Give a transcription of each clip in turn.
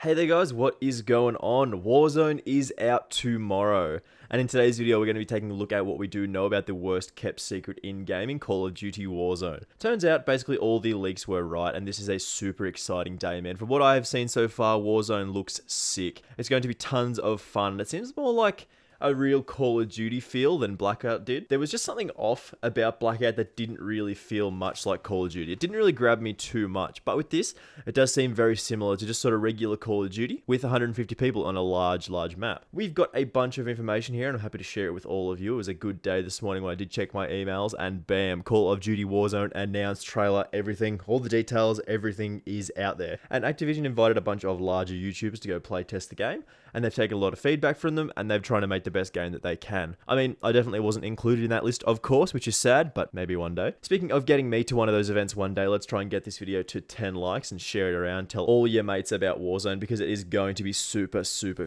Hey there guys, what is going on? Warzone is out tomorrow, and in today's video we're going to be taking a look at what we do know about the worst kept secret in gaming, Call of Duty Warzone. Turns out basically all the leaks were right, and this is a super exciting day, man. From what I have seen so far, Warzone looks sick. It's going to be tons of fun. It seems more like a real Call of Duty feel than Blackout did. There was just something off about Blackout that didn't really feel much like Call of Duty. It didn't really grab me too much, but with this, it does seem very similar to just sort of regular Call of Duty with 150 people on a large map. We've got a bunch of information here and I'm happy to share it with all of you. It was a good day this morning when I did check my emails and bam, Call of Duty Warzone announced, trailer, everything, all the details, everything is out there. And Activision invited a bunch of larger YouTubers to go play test the game, and they've taken a lot of feedback from them and they've tried to make the best game that they can. I mean, I definitely wasn't included in that list, of course, which is sad, but maybe one day. Speaking of getting me to one of those events one day, let's try and get this video to 10 likes and share it around. Tell all your mates about Warzone because it is going to be super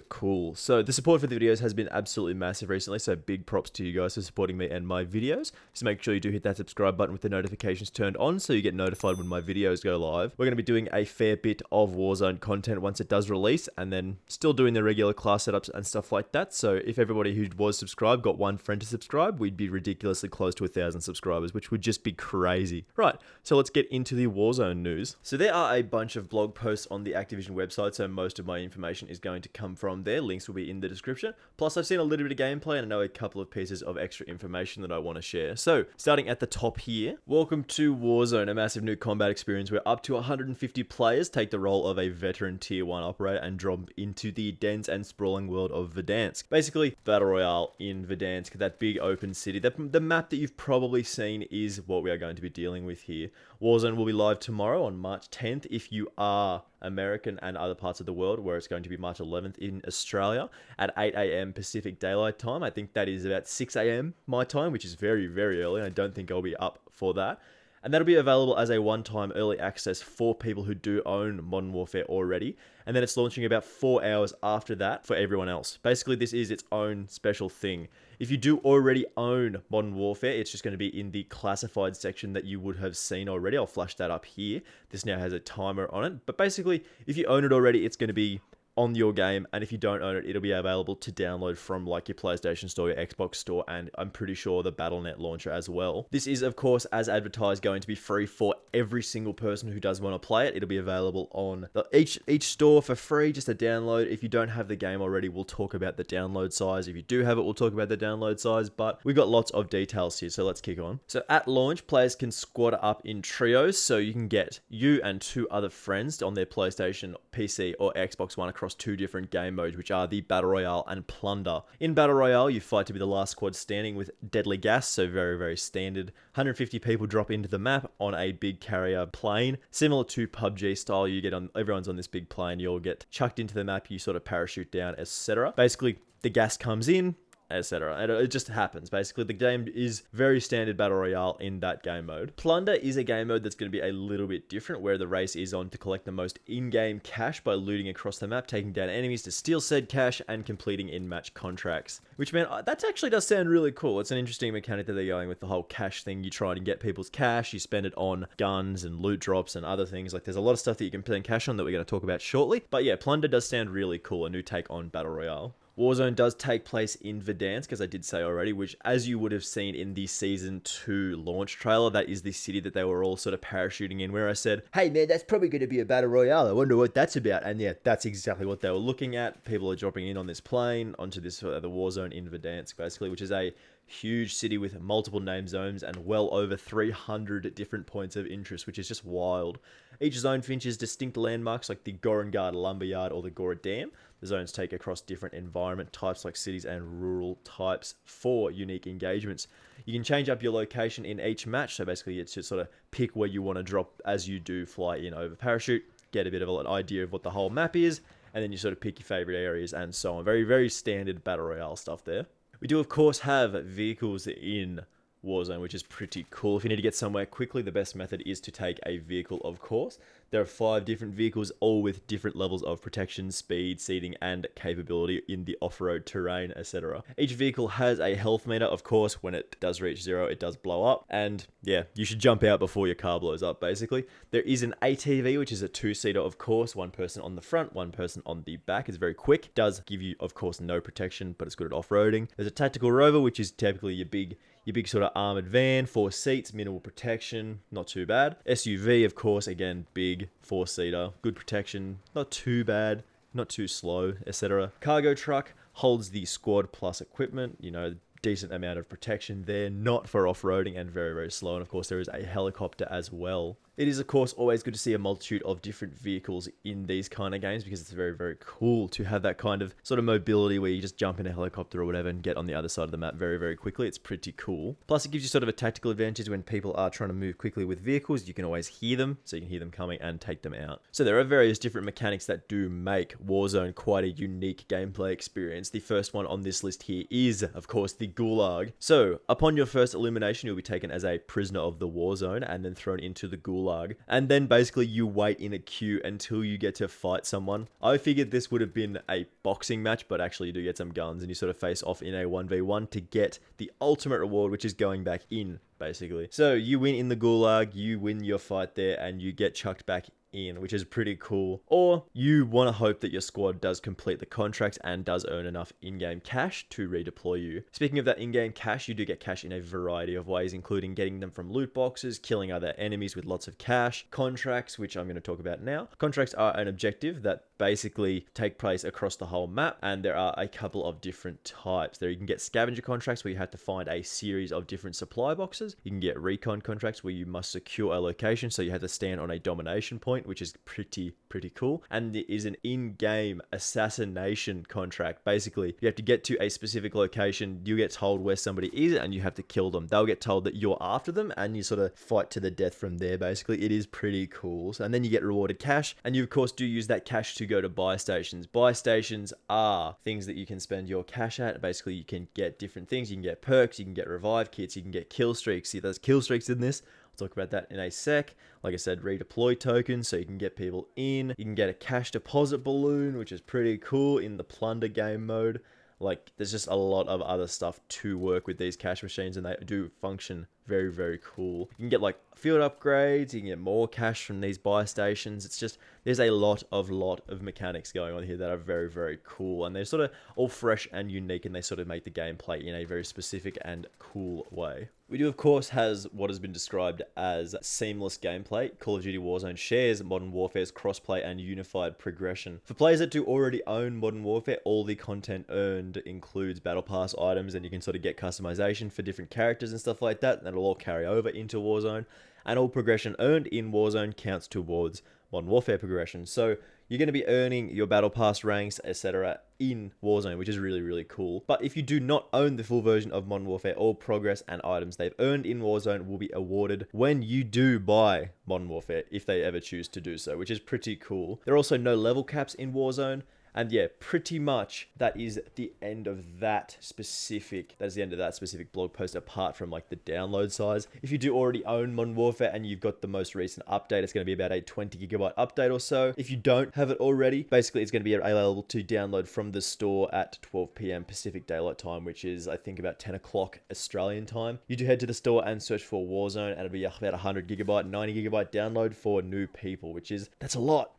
cool. So the support for the videos has been absolutely massive recently, so big props to you guys for supporting me and my videos. Just make sure you do hit that subscribe button with the notifications turned on so you get notified when my videos go live. We're going to be doing a fair bit of Warzone content once it does release, and then still doing the regular class setups and stuff like that. So if everybody who was subscribed got one friend to subscribe, we'd be ridiculously close to 1,000 subscribers, which would just be crazy. Right, so let's get into the Warzone news. So there are a bunch of blog posts on the Activision website, so most of my information is going to come from there. Links will be in the description. Plus, I've seen a little bit of gameplay and I know a couple of pieces of extra information that I want to share. So, starting at the top here, welcome to Warzone, a massive new combat experience where up to 150 players take the role of a veteran Tier 1 operator and drop into the dense and sprawling world of Verdansk. Basically, Battle Royale in Verdansk, that big open city. The map that you've probably seen is what we are going to be dealing with here. Warzone will be live tomorrow on March 10th if you are American and other parts of the world, where it's going to be March 11th in Australia at 8 AM Pacific Daylight Time. I think that is about 6 AM my time, which is very early. I don't think I'll be up for that. And that'll be available as a one-time early access for people who do own Modern Warfare already. And then it's launching about 4 hours after that for everyone else. Basically, this is its own special thing. If you do already own Modern Warfare, it's just going to be in the classified section that you would have seen already. I'll flash that up here. This now has a timer on it. But basically, if you own it already, it's going to be on your game, and if you don't own it, it'll be available to download from like your PlayStation Store, your Xbox Store, and I'm pretty sure the Battle.net launcher as well. This is, of course, as advertised, going to be free for every single person who does want to play it. It'll be available on each store for free, just a download. If you don't have the game already, we'll talk about the download size. If you do have it, we'll talk about the download size, but we've got lots of details here, so let's kick on. So at launch, players can squad up in trios, so you can get you and 2 other friends on their PlayStation, PC, or Xbox One across 2 different game modes, which are the Battle Royale and Plunder. In Battle Royale, you fight to be the last squad standing with deadly gas, so very standard. 150 people drop into the map on a big carrier plane, similar to PUBG style. You get on, everyone's on this big plane, you'll get chucked into the map, you sort of parachute down, etc. Basically, the gas comes in, etc. And it just happens. Basically, the game is very standard Battle Royale in that game mode. Plunder is a game mode that's going to be a little bit different, where the race is on to collect the most in-game cash by looting across the map, taking down enemies to steal said cash, and completing in-match contracts. Which, man, that actually does sound really cool. It's an interesting mechanic that they're going with, the whole cash thing. You try to get people's cash, you spend it on guns and loot drops and other things. Like, there's a lot of stuff that you can spend cash on that we're going to talk about shortly. But yeah, Plunder does sound really cool, a new take on Battle Royale. Warzone does take place in Verdansk, as I did say already, which, as you would have seen in the Season 2 launch trailer, that is the city that they were all sort of parachuting in, where I said, hey man, that's probably going to be a Battle Royale, I wonder what that's about. And yeah, that's exactly what they were looking at. People are dropping in on this plane, onto this the Warzone in Verdansk, basically, which is a huge city with multiple name zones and well over 300 different points of interest, which is just wild. Each zone features distinct landmarks like the Gorengard Lumberyard or the Gora Dam. The zones take across different environment types like cities and rural types for unique engagements. You can change up your location in each match, so basically it's just sort of pick where you want to drop as you do fly in over parachute, get a bit of an idea of what the whole map is, and then you sort of pick your favorite areas and so on. Very standard Battle Royale stuff there. We do, of course, have vehicles in Warzone, which is pretty cool. If you need to get somewhere quickly, the best method is to take a vehicle, of course. There are 5 different vehicles, all with different levels of protection, speed, seating, and capability in the off-road terrain, etc. Each vehicle has a health meter. Of course, when it does reach 0, it does blow up. And yeah, you should jump out before your car blows up, basically. There is an ATV, which is a 2-seater, of course. 1 person on the front, 1 person on the back. It's very quick. Does give you, of course, no protection, but it's good at off-roading. There's a tactical rover, which is typically your big sort of armored van, 4 seats, minimal protection, not too bad. SUV, of course, again, big 4-seater, good protection, not too bad, not too slow, etc. Cargo truck holds the squad plus equipment, decent amount of protection there, not for off-roading, and very, very slow. And of course, there is a helicopter as well. It is, of course, always good to see a multitude of different vehicles in these kind of games, because it's very, very cool to have that kind of sort of mobility where you just jump in a helicopter or whatever and get on the other side of the map very, very quickly. It's pretty cool. Plus, it gives you sort of a tactical advantage when people are trying to move quickly with vehicles. You can always hear them, so you can hear them coming and take them out. So there are various different mechanics that do make Warzone quite a unique gameplay experience. The first one on this list here is, of course, the Gulag. So, upon your first elimination, you'll be taken as a prisoner of the Warzone and then thrown into the Gulag. And then basically you wait in a queue until you get to fight someone. I figured this would have been a boxing match, but actually you do get some guns and you sort of face off in a 1v1 to get the ultimate reward, which is going back in, basically. So you win in the Gulag, you win your fight there, and you get chucked back in, which is pretty cool. Or you want to hope that your squad does complete the contract and does earn enough in-game cash to redeploy you. Speaking of that in-game cash, you do get cash in a variety of ways, including getting them from loot boxes, killing other enemies with lots of cash, contracts, which I'm going to talk about now. Contracts are an objective that basically take place across the whole map, and there are a couple of different types. There you can get scavenger contracts where you have to find a series of different supply boxes. You can get recon contracts where you must secure a location, so you have to stand on a domination point, which is pretty cool. And there is an in-game assassination contract. Basically, you have to get to a specific location, you get told where somebody is, and you have to kill them. They'll get told that you're after them, and you sort of fight to the death from there, basically. It is pretty cool. And then you get rewarded cash, and you, of course, do use that cash to go to buy stations. Buy stations are things that you can spend your cash at. Basically, you can get different things. You can get perks, you can get revive kits, you can get kill streaks. See, there's kill streaks in this. Talk about that in a sec. Like I said, redeploy tokens, so you can get people in. You can get a cash deposit balloon, which is pretty cool in the Plunder game mode. Like, there's just a lot of other stuff to work with these cash machines, and they do function very cool. You can get like field upgrades, you can get more cash from these buy stations. It's just, there's a lot of mechanics going on here that are very cool, and they're sort of all fresh and unique, and they sort of make the gameplay in a very specific and cool way. We do, of course, has what has been described as seamless gameplay. Call of Duty Warzone shares Modern Warfare's crossplay and unified progression. For players that do already own Modern Warfare, all the content earned includes Battle Pass items, and you can sort of get customization for different characters and stuff like that. That'll all carry over into Warzone, and all progression earned in Warzone counts towards Modern Warfare progression. So you're going to be earning your Battle Pass ranks, etc. in Warzone, which is really cool. But if you do not own the full version of Modern Warfare, all progress and items they've earned in Warzone will be awarded when you do buy Modern Warfare, if they ever choose to do so, which is pretty cool. There are also no level caps in Warzone. And yeah, pretty much that is the end of that specific blog post, apart from like the download size. If you do already own Modern Warfare and you've got the most recent update, it's going to be about a 20 gigabyte update or so. If you don't have it already, basically it's going to be available to download from the store at 12 p.m. Pacific Daylight Time, which is I think about 10 o'clock Australian time. You do head to the store and search for Warzone, and it'll be about 100 gigabyte, 90 gigabyte download for new people, that's a lot.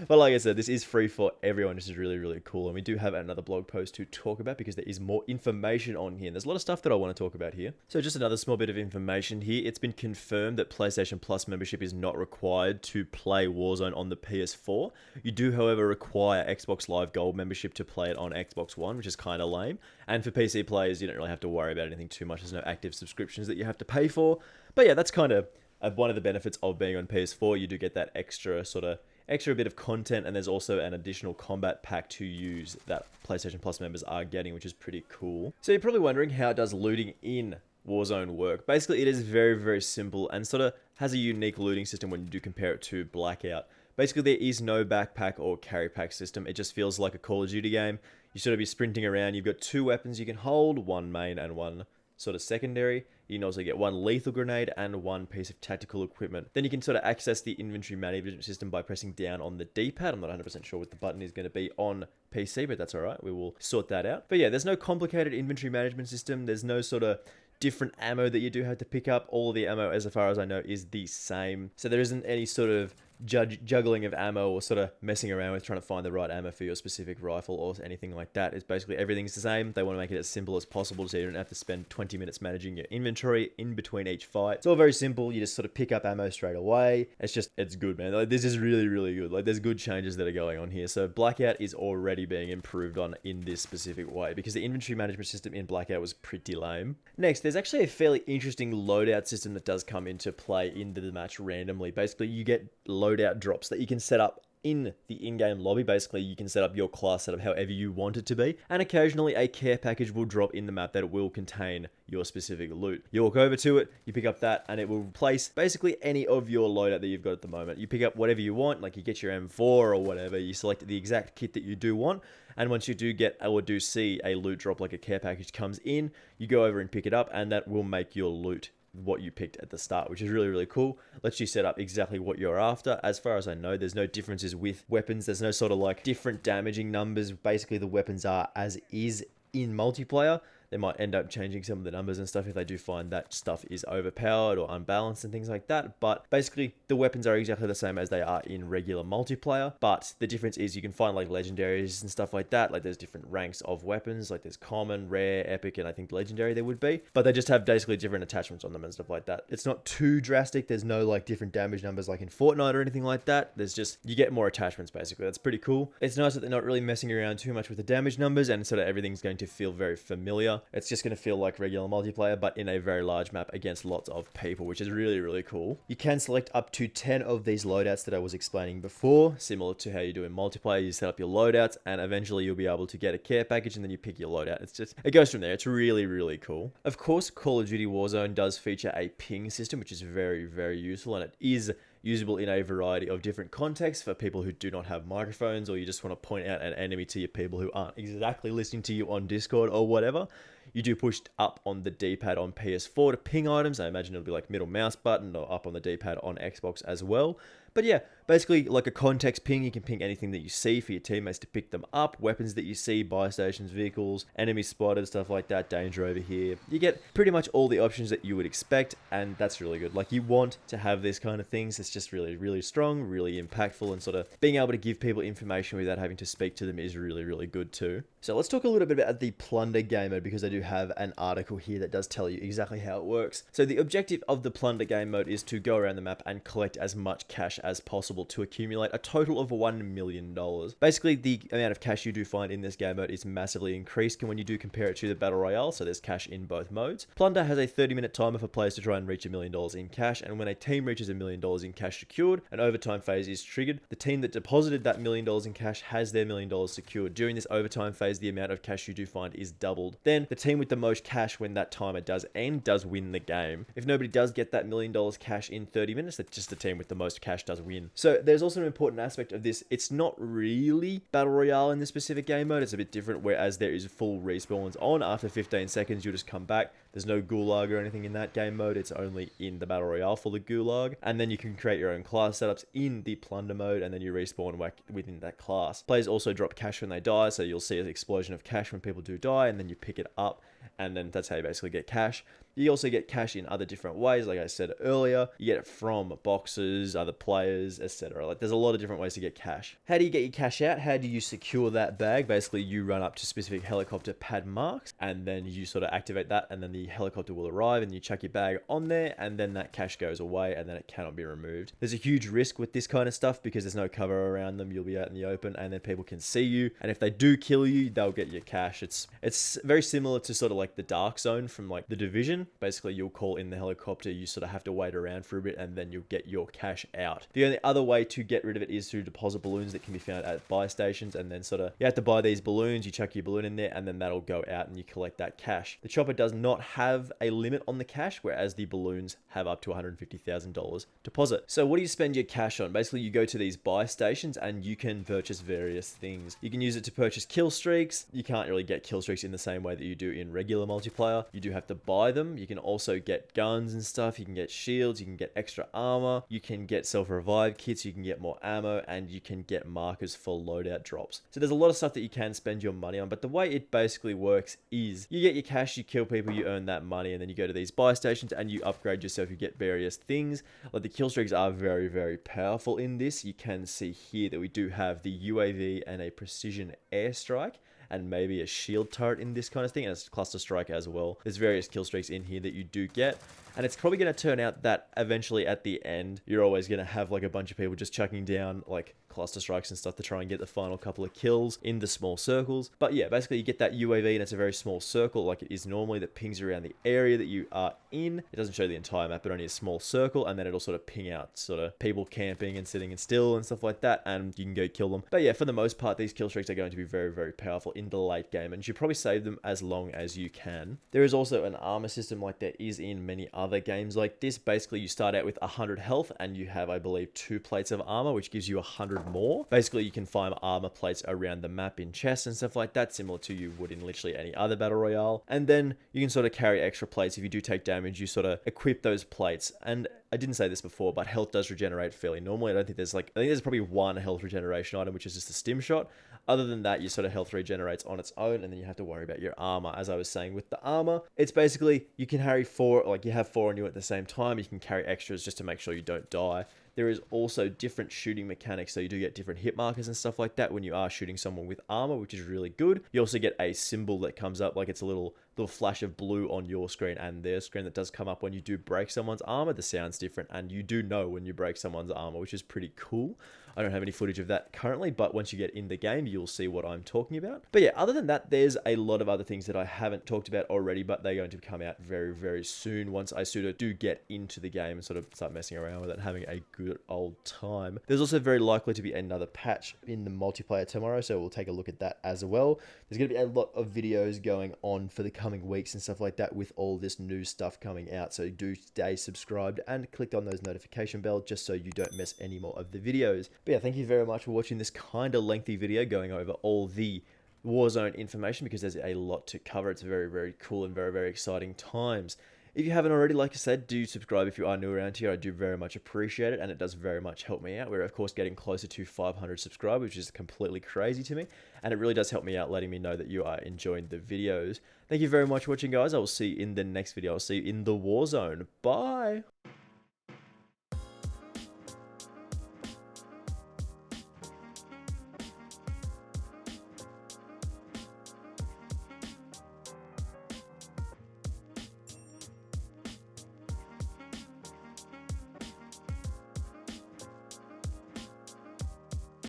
But like I said, this is free for everyone. This is really cool, and we do have another blog post to talk about because there is more information on here, and there's a lot of stuff that I want to talk about here. So just another small bit of information here. It's been confirmed that PlayStation Plus membership is not required to play Warzone on the PS4. You do, however, require Xbox Live Gold membership to play it on Xbox One, which is kind of lame. And for PC players, you don't really have to worry about anything too much. There's no active subscriptions that you have to pay for. But yeah, that's kind of one of the benefits of being on PS4. You do get that extra bit of content, and there's also an additional combat pack to use that PlayStation Plus members are getting, which is pretty cool. So you're probably wondering, how does looting in Warzone work? Basically, it is very simple and sort of has a unique looting system when you do compare it to Blackout. Basically, there is no backpack or carry pack system. It just feels like a Call of Duty game. You sort of be sprinting around. You've got 2 weapons you can hold, one main and one sort of secondary. You can also get one lethal grenade and one piece of tactical equipment. Then you can sort of access the inventory management system by pressing down on the D-pad. I'm not 100% sure what the button is going to be on PC, but that's all right. We will sort that out. But yeah, there's no complicated inventory management system. There's no sort of different ammo that you do have to pick up. All of the ammo, as far as I know, is the same. So there isn't any sort of juggling of ammo or sort of messing around with trying to find the right ammo for your specific rifle or anything like that. It's basically everything's the same. They want to make it as simple as possible so you don't have to spend 20 minutes managing your inventory in between each fight. It's all very simple. You just sort of pick up ammo straight away. It's good, man. Like, this is really, really good. Like, there's good changes that are going on here. So Blackout is already being improved on in this specific way because the inventory management system in Blackout was pretty lame. Next, there's actually a fairly interesting loadout system that does come into play into the match randomly. Basically, you get loadout drops that you can set up in the in-game lobby. Basically, you can set up your class setup however you want it to be, and occasionally a care package will drop in the map that will contain your specific loot. You walk over to it, you pick up that, and it will replace basically any of your loadout that you've got at the moment. You pick up whatever you want, like you get your M4 or whatever, you select the exact kit that you do want, and once you do get or do see a loot drop like a care package comes in, you go over and pick it up, and that will make your loot what you picked at the start, which is really, really cool. Lets you set up exactly what you're after. As far as I know, there's no differences with weapons. There's no sort of like different damaging numbers. Basically, the weapons are as is in multiplayer. They might end up changing some of the numbers and stuff if they do find that stuff is overpowered or unbalanced and things like that. But basically, the weapons are exactly the same as they are in regular multiplayer. But the difference is you can find like legendaries and stuff like that. Like there's different ranks of weapons. Like there's common, rare, epic, and I think legendary there would be. But they just have basically different attachments on them and stuff like that. It's not too drastic. There's no like different damage numbers like in Fortnite or anything like that. There's just, you get more attachments basically. That's pretty cool. It's nice that they're not really messing around too much with the damage numbers and sort of everything's going to feel very familiar. It's just going to feel like regular multiplayer, but in a very large map against lots of people, which is really, really cool. You can select up to 10 of these loadouts that I was explaining before, similar to how you do in multiplayer. You set up your loadouts and eventually you'll be able to get a care package and then you pick your loadout. It's just, it goes from there. It's really, really cool. Of course, Call of Duty Warzone does feature a ping system, which is very, very useful, and it is usable in a variety of different contexts for people who do not have microphones, or you just want to point out an enemy to your people who aren't exactly listening to you on Discord or whatever. You do push up on the D-pad on PS4 to ping items. I imagine it'll be like middle mouse button or up on the D-pad on Xbox as well. But yeah, basically like a context ping, you can ping anything that you see for your teammates to pick them up, weapons that you see, buy stations, vehicles, enemies spotted, stuff like that, danger over here. You get pretty much all the options that you would expect, and that's really good. Like, you want to have this kind of things. It's just really, really strong, really impactful, and sort of being able to give people information without having to speak to them is really, really good too. So let's talk a little bit about the Plunder game mode, because I do have an article here that does tell you exactly how it works. So the objective of the Plunder game mode is to go around the map and collect as much cash as possible to accumulate a total of $1 million. Basically, the amount of cash you do find in this game mode is massively increased when you do compare it to the Battle Royale, so there's cash in both modes. Plunder has a 30-minute timer for players to try and reach $1 million in cash, and when a team reaches $1 million in cash secured, an overtime phase is triggered. The team that deposited that $1 million in cash has their $1 million secured. During this overtime phase, the amount of cash you do find is doubled. Then, the team with the most cash when that timer does end does win the game. If nobody does get that $1 million cash in 30 minutes, that's just the team with the most cash does win. So there's also an important aspect of this. It's not really Battle Royale in this specific game mode. It's a bit different, whereas there is full respawns on. After 15 seconds, you'll just come back. There's no Gulag or anything in that game mode. It's only in the Battle Royale for the Gulag. And then you can create your own class setups in the Plunder mode, and then you respawn within that class. Players also drop cash when they die, so you'll see an explosion of cash when people do die, and then you pick it up, and then that's how you basically get cash. You also get cash in other different ways, like I said earlier. You get it from boxes, other players, etc. Like, there's a lot of different ways to get cash. How do you get your cash out? How do you secure that bag? Basically, you run up to specific helicopter pad marks, and then you sort of activate that, and then the helicopter will arrive, and you chuck your bag on there, and then that cash goes away, and then it cannot be removed. There's a huge risk with this kind of stuff because there's no cover around them. You'll be out in the open, and then people can see you, and if they do kill you, they'll get your cash. It's very similar to sort of like the Dark Zone from like The Division. Basically, you'll call in the helicopter, you sort of have to wait around for a bit, and then you'll get your cash out. The only other way to get rid of it is through deposit balloons that can be found at buy stations, and then sort of, you have to buy these balloons, you chuck your balloon in there, and then that'll go out and you collect that cash. The chopper does not have a limit on the cash, whereas the balloons have up to $150,000 deposit. So what do you spend your cash on? Basically, you go to these buy stations and you can purchase various things. You can use it to purchase kill streaks. You can't really get kill streaks in the same way that you do in regular multiplayer. You do have to buy them. You can also get guns and stuff. You can get shields. You can get extra armor. You can get self-revive kits. You can get more ammo, and you can get markers for loadout drops. So there's a lot of stuff that you can spend your money on, but the way it basically works is you get your cash, you kill people, you earn that money, and then you go to these buy stations and you upgrade yourself. You get various things. Like the kill streaks are very, very powerful in this. You can see here that we do have the UAV and a precision airstrike, and maybe a shield turret in this kind of thing, and a cluster strike as well. There's various kill streaks in here that you do get, and it's probably going to turn out that eventually at the end, you're always going to have like a bunch of people just chucking down like cluster strikes and stuff to try and get the final couple of kills in the small circles. But yeah, basically you get that UAV and it's a very small circle like it is normally that pings around the area that you are in. It doesn't show the entire map, but only a small circle, and then it'll sort of ping out sort of people camping and sitting still and stuff like that, and you can go kill them. But yeah, for the most part, these kill streaks are going to be very, very powerful in the late game, and you should probably save them as long as you can. There is also an armor system like there is in many other games like this. Basically, you start out with 100 health and you have, I believe, 2 plates of armor, which gives you 100 more. Basically, you can find armor plates around the map in chests and stuff like that, similar to you would in literally any other Battle Royale. And then you can sort of carry extra plates. If you do take damage, you sort of equip those plates. And I didn't say this before, but health does regenerate fairly normally. I think there's probably one health regeneration item, which is just a stim shot. Other than that, your sort of health regenerates on its own, and then you have to worry about your armor. As I was saying with the armor, it's basically you can carry 4, like you have 4 on you at the same time. You can carry extras just to make sure you don't die. There is also different shooting mechanics, so you do get different hit markers and stuff like that when you are shooting someone with armor, which is really good. You also get a symbol that comes up, like it's a little flash of blue on your screen and their screen that does come up when you do break someone's armor. The sound's different, and you do know when you break someone's armor, which is pretty cool. I don't have any footage of that currently, but once you get in the game, you'll see what I'm talking about. But yeah, other than that, there's a lot of other things that I haven't talked about already, but they're going to come out very, very soon once I sort of do get into the game and sort of start messing around with it and having a good old time. There's also very likely to be another patch in the multiplayer tomorrow, so we'll take a look at that as well. There's going to be a lot of videos going on for the coming weeks and stuff like that with all this new stuff coming out, so do stay subscribed and click on those notification bells just so you don't miss any more of the videos. But yeah, thank you very much for watching this kind of lengthy video going over all the Warzone information, because there's a lot to cover. It's very, very cool and very, very exciting times. If you haven't already, like I said, do subscribe if you are new around here. I do very much appreciate it, and it does very much help me out. We're, of course, getting closer to 500 subscribers, which is completely crazy to me, and it really does help me out, letting me know that you are enjoying the videos. Thank you very much for watching, guys. I will see you in the next video. I'll see you in the Warzone. Bye!